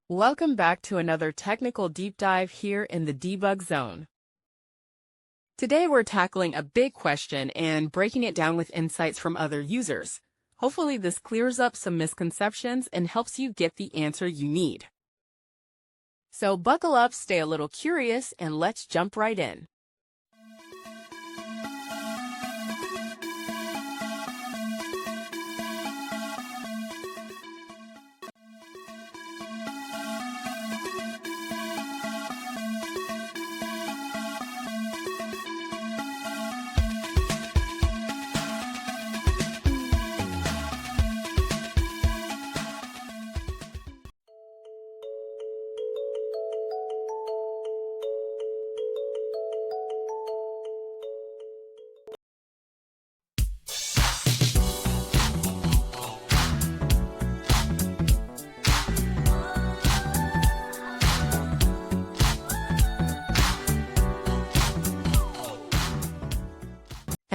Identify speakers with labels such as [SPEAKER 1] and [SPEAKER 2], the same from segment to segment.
[SPEAKER 1] Welcome back to another technical deep dive here in the debug zone. Today we're tackling a big question and breaking it down with insights from other users. Hopefully this clears up some misconceptions and helps you get the answer you need. So buckle up, stay a little curious, and let's jump right in.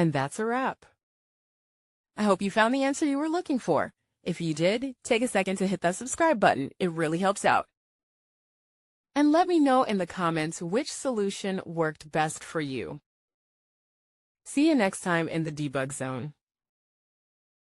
[SPEAKER 1] And that's a wrap. I hope you found the answer you were looking for. If you did, take a second to hit that subscribe button. It really helps out. And let me know in the comments which solution worked best for you. See you next time in the debug zone.